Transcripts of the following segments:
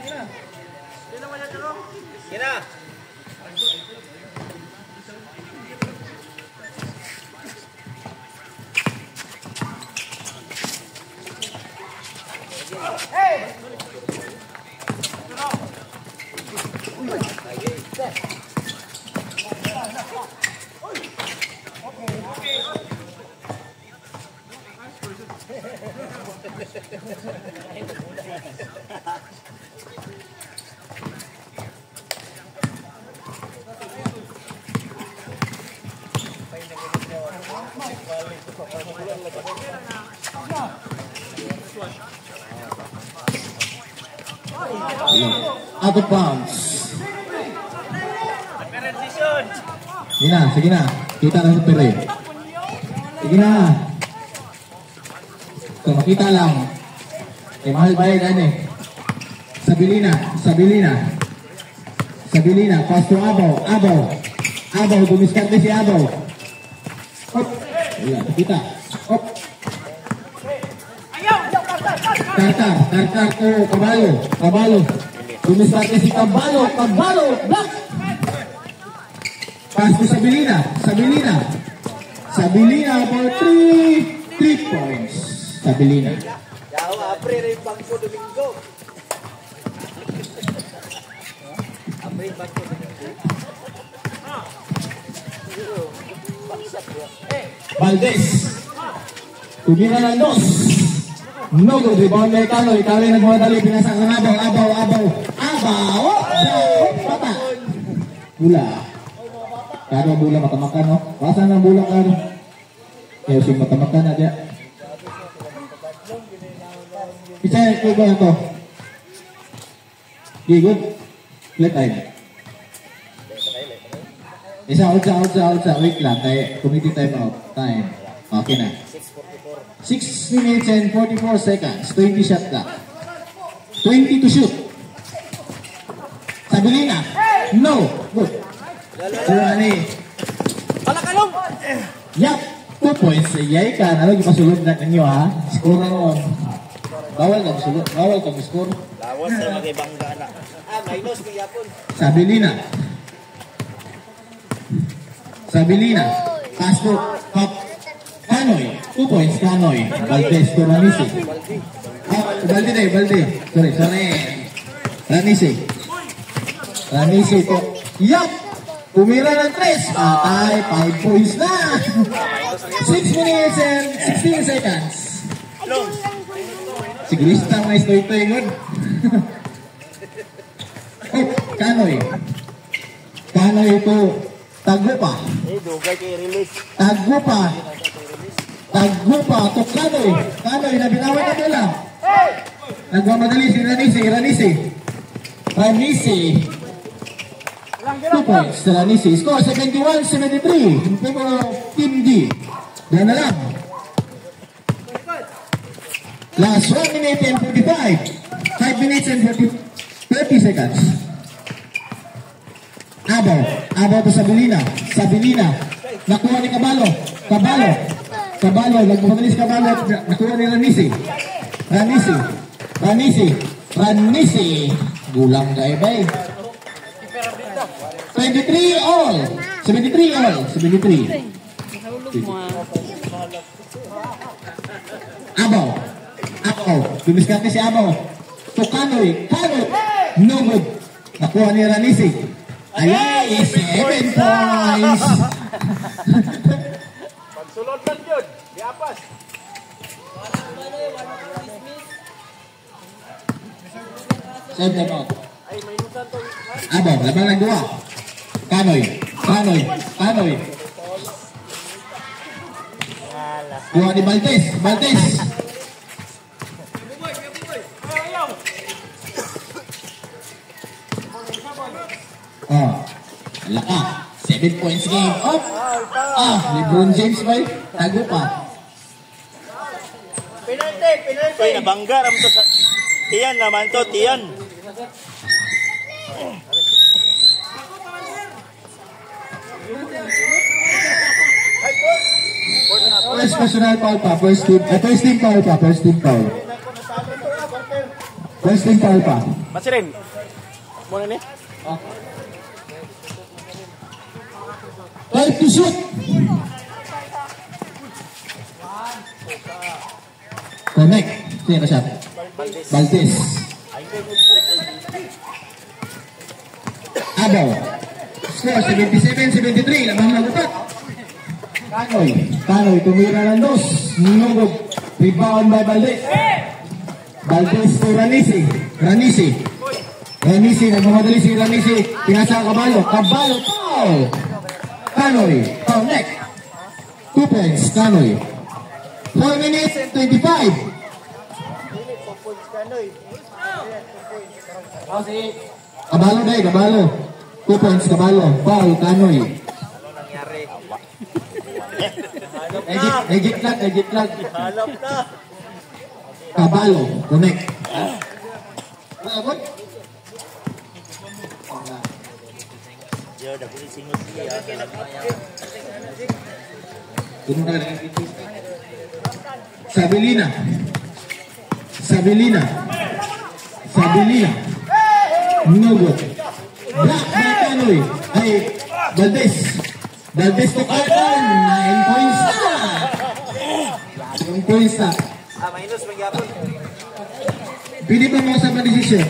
Gina. Out of bounds. Sige na. Kita na sa pere. Sige na. So, makita lang. Mahal bayad ano eh. Sabilina. Pass to Abaw. Dumiskarte si Abaw. Hop. Wala, kita. Hop. Tartar to Kabalo. Dumiskarte si Kabalo. Block. Pass to Sabilina for 3 points. Sabilina. Yawa, apre rin Bangko Domingo. Valdez. Tumira ng dos. No good. Rebound na Ikaloy nagmadali. Pinasang ng Abaw. Pata. Bula. Kado bula matamakan, no? Pasan ng bula kado. Kaya sing matamakan na dia. Bisa ko ba ito? Good. Play time. Isa out. Wait lang. Kaya committee time out. Time. Okay na. 6 minutes and 44 seconds. 20 shot clock. 20 to shoot. Sabilina. No. Good. Surani. Palakalong! Yup. 2 points. Yay ka. Ano ipasulod na ninyo ha? Score na noon. Bawal ka score. Lawas na mag-ibangga na. Minus kay Yapon. Sabilina. Pass to Kanoy. 2 points Kanoy. Valdez to Ranisi. Balde. Sorry. Ranisi to. Yup. Tumira ng 3. Patay. 5 points na. 6 minutes and 16 seconds. Sigurista na ito yun. Kanoy to Tagupa. Dugay kay release. Tagupa to Kanoy na binawan na nila. Nagmamadali si Ranisi. 2 points sa Ranisi. Score 71-73 in favor of Team D. Diyan na lang. Last 1 minute and 45. 5 minutes and 30 seconds. Abaw to Sabilina. Nakuha ni Kabalo. Nagmamadali si Kabalo. Nakuha ni Ranisi. Gulang ka bay. 73 all. Abaw. Dumiskarte si Abaw. To Kanoy. No good. Nakuha ni Ranisi. Ayay, 7 points. Pagsulod lang yun. Diapas. Save them out. Abaw, labang nagduwa. Kanoy. Duwa ni Valdez. Laka. 7 points game. LeBron James ba? Tago pa. Penalty. Uy, nabangga ram to sa Tiyan naman to, Tiyan. First personal foul pa, first team foul pa. First team foul pa. Masirin. Muna ni. Time to shoot. Connect. Sino ka shot? Valdez. Abaw. Score 77-73. Lamang na gupat. Kanoy. Tumira ng dos. Nungog. Rebound by Valdez. Valdez to Ranisi. Ranisi. Nagmamadali si Ranisi. Pinasa ang Kabalo. Foul. Kanoy. Connect. 2 points. Kanoy. 4 minutes and 25. Kabalo. 2 points, Kabalo. Foul, Kanoy. Legit lag. Halap na. Kabalo, connect. Yo, dah boleh singut dia. Sabelina. No good. Black by Kanoy. Ay, Valdez to Carton. 9 points na. 9 points na. Minus magyapon. Pili pa mo sa decision.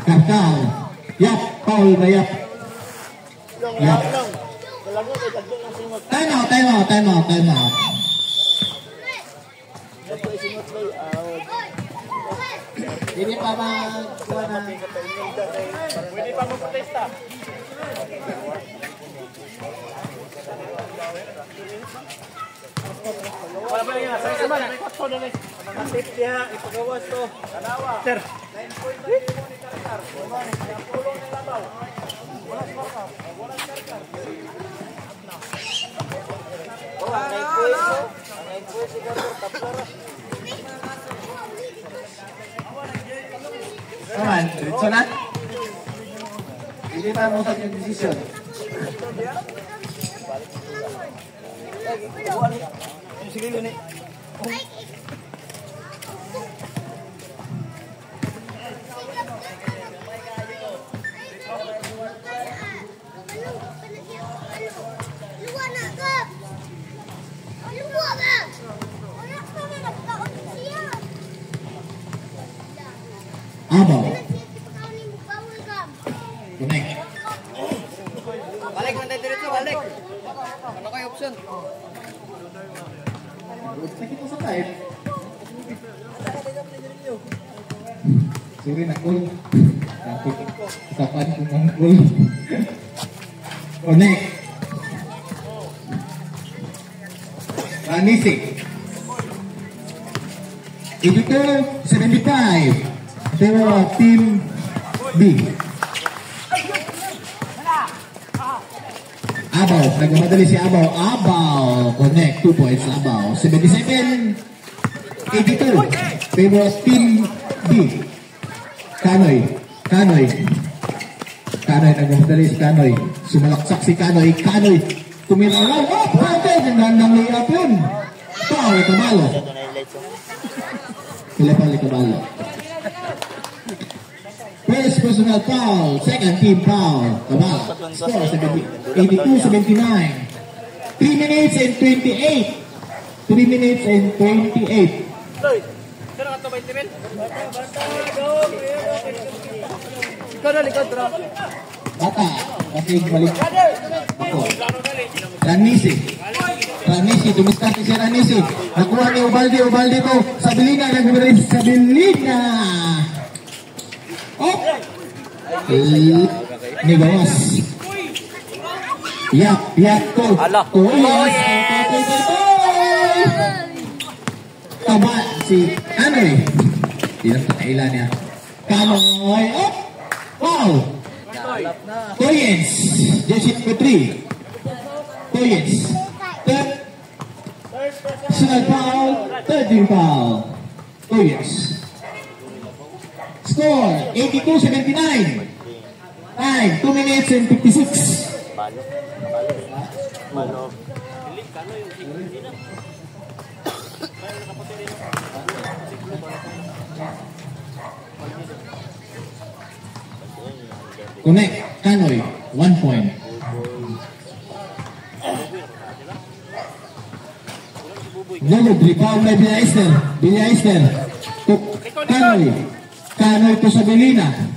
Kartal. Yap, foul ba yap? Yap. Time out. Hindi pa ba Pwede pa mo protesta. Wala ba yan? Sama na. Matip dia, ipagawas to. Kanawa. Sir. 9 points. Tulong ng labaw. Wala smarka. Wala karkar. Oh, 9 points. 9 points siguro tapos. naman? Diretso na? Hindi pa mo sa yung decision. Sige yun eh. Abaw. Connect. Balik nanti diretso, balik. Ano kayo option? Sakit mo sa time. Sorry na cool. Kapan ko ng cool. Connect. Ranisi. 82-75. Pero team B. Abaw, nagmamadali si Abaw. Abaw, connect, 2 points, Abaw. 77-82. Pero team B. Kanoy, nagmamadali si Kanoy. Sumalaksak si Kanoy. Tumiraw. Oh, pwede! Nandang layup yun. Foul, Kabalo. Kilapali Kabalo. First personal foul, second team foul. Kabalo. Score 82-79. 3 minutes and 28. 3 minutes and 28. Sino ka to ba Steven? Likod, bro. Bata, kasi balik. Ako. Ranisi, dumiskarte si Ranisi. Nakuha ni Ubaldi ko. Sabelina, nagbirin si Sabelina. Oh! Ni bawas. Yap ko. Taba si Anoy. Ilang pakailan niya. Kanoy. Oh! Wow! Toyens. Jessit Petri. Toyens. Third. Personal foul. Third team foul. Toyens. Score 82-79. Time 2 minutes and 56. Balo. Kano yung Connect. Canoy. 1 point. Lulog. Rebound by Villaister. Villaister. Canoy. Canoy to Sabilina.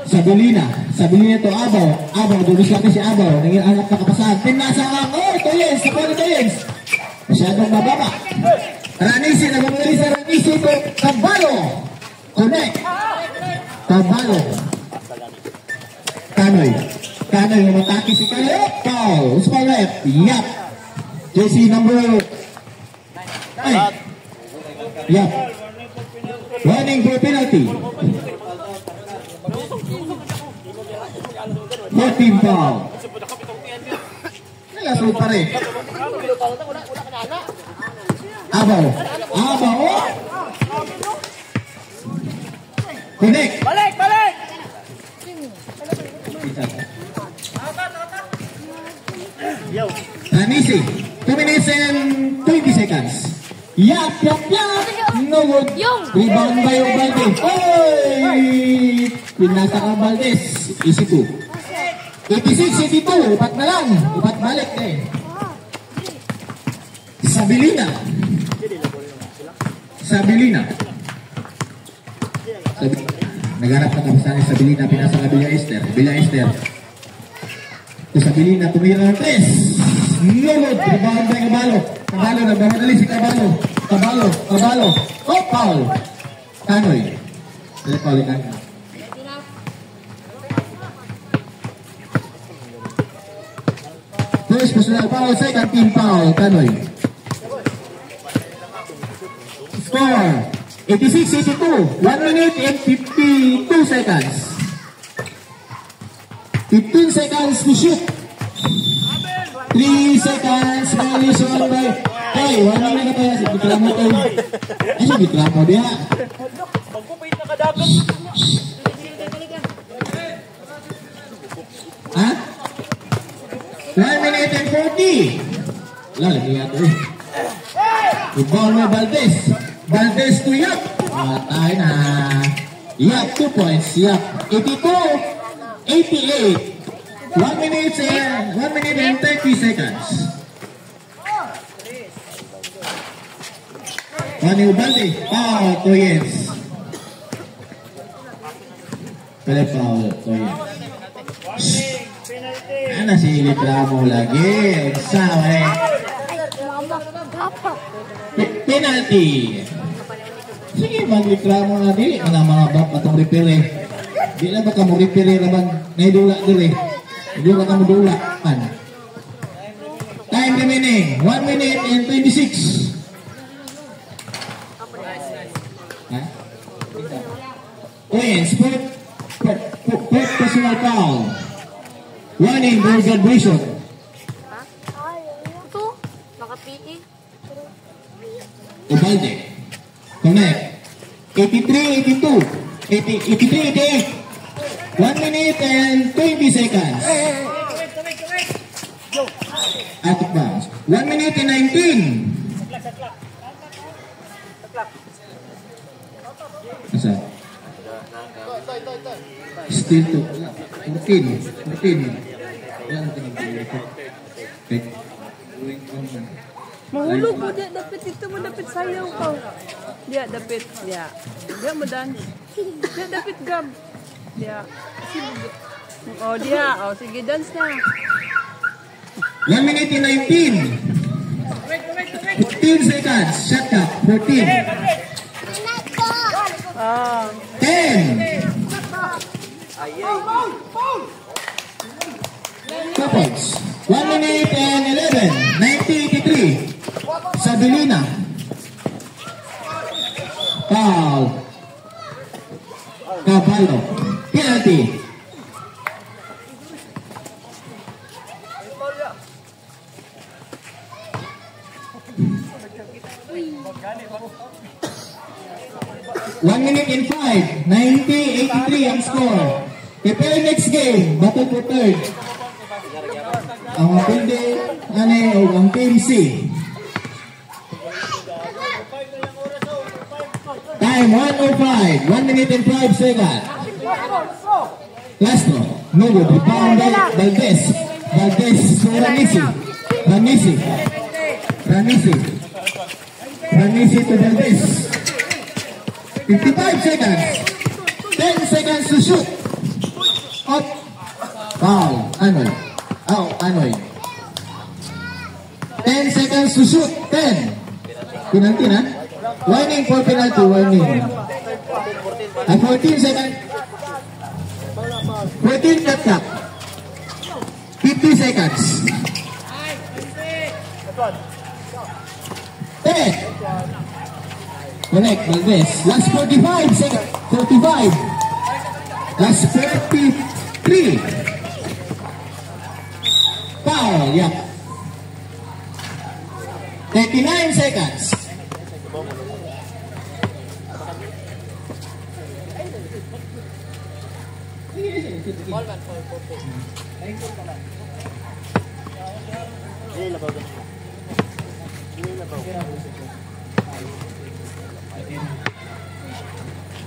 Sabilina to Abaw. Abaw. Dulis natin si Abaw. Nanging anak na kapasahan. Pinasang. Oh, Toyens. Kapag Toyens. Masyadong mababa. Ranisi. Nagmamali sa Ranisi to Cabalo. Connect. Cabalo. Canoy. Canoy. Umatake si Canoy. Foul. Small left. Yap. JC number 9. Yap. Running for penalty. 14 foul. Nalasunod pa rin. Abaw. Connect. Balik! Yo. Tanisi. 2 minutes and 20 seconds. Yap. No good. Rebound by Valdez. Oy! Pinasa ka Valdez. Easy 2. 86, 82. Ipat na lang. Ipat balik eh. Sabilina. Nagharap na kapasan ni Sabilina. Pinasa ka Villaister. Sabilina tumira ng 3. Nulod. Rebound by Cabalo. Nagmamadali si Cabalo. Oh, foul. Canoy. Foul ni Canoy. First personal foul, second team foul, Canoy. Score, 86-82, 1 minute and 52 seconds. 15 seconds to shoot. 3 seconds, violation by... Hey, 1 minute na tayo, sige mo tayo. Ay, sige mo diya. Magpupait na kadagat. Ha? 1 minute and 40. Wala, lagi nga ito eh. Ibon mo Valdez to Yap. Tayo na. Yap, 2 points. Yap, 82-88. 1 minute and 30 seconds. Manu Valdez. Foul, Toyens. Pala foul, Toyens. Ano si Litramo lagi? Usawa eh. Penalty. Sige, mag-litramo na di. Mga bak atong repair eh. Di na ba ka mo repair eh naman. Naidula dili. Hindi ba ka mo dula. Time remaining. 1 minute and 26. Ha? Toyens, fourth personal foul. Warning, goal celebration. Ito, naka-PE. Ubalde. Connect. 83-82. 83-88. 1 minute and 20 seconds. Out of bounds. 1 minute and 19. Asa? Still to 14. Yan Mahulog mo dia dapat itu mo dapat sayaw ka. Dia dapat dia. Dia mo dance. Dia dapat gab. Dia. Oh dia, oh sige dance na. 1 minute and 19. 15 seconds. Shut up. 14. 10. 2 points. 1 minute and 11. 1983. Sabilina. Foul. Cabalo. Penalty. One minute and 5. 90-83 ang score. Prepare next game. Battle for third. Ang Pilde, ang PMC. Time 1:05. 1 minute and 5 seconds. Last one. No good. Rebound by Valdez. Valdez to Ranisi. Ranisi to Valdez. 55 seconds. 10 seconds to shoot. Up. Foul. Anoy. Out. Anoy. 10 seconds to shoot. 10. Penalty na? Warning for penalty. Warning. 14 seconds. 14 shot clock. 50 seconds. 10. Connect, Valdez. Last 45 seconds. 45. Last 33. Foul, yeah. 39 seconds.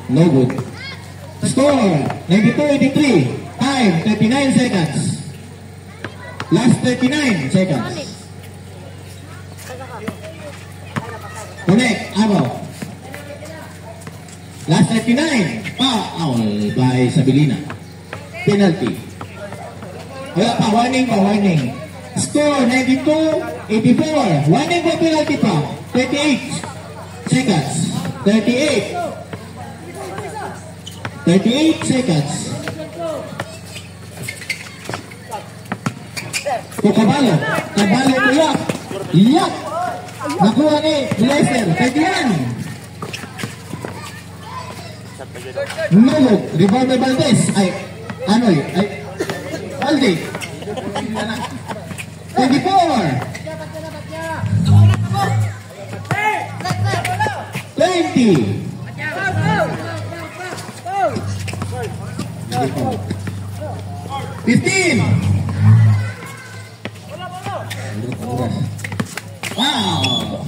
No good. Score 92-83. Time 39 seconds. Last 39 seconds. Connect, Abo. Last 39. Foul by Sabilina. Penalty. Wala pa, warning. Score 92-84. Warning for penalty pa. 38 seconds. 38 seconds. Kabalo to Yak. Yak. Nakuha ni Lester. 31. Nulog. Rebound by Valdez. Ay, Anoy. Ay, Valde. 24. 20. 15. Wow.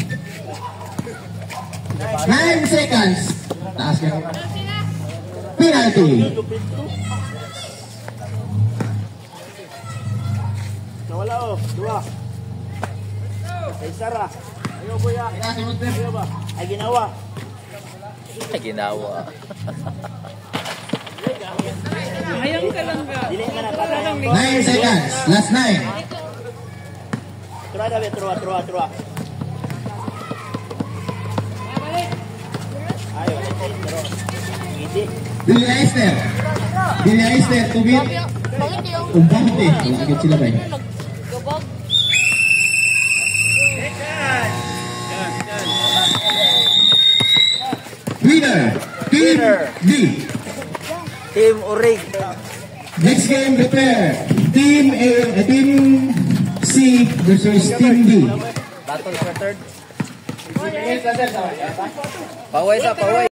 9 seconds. Taas ka. Penalty. Nawala oh, 2. Kay Sara. Ayaw kuya. Ayaw ba? Ay ginawa. Ayang ka lang ka. Dili ka na para. 9 seconds. Last 9. Trua. Ayaw, pero hindi. Billy Eister to beat. Umpante. Wala agad sila ba? Winner. Team D. Team Urig. Next game, prepare. Team C versus Team D. Battle sa third. Paway.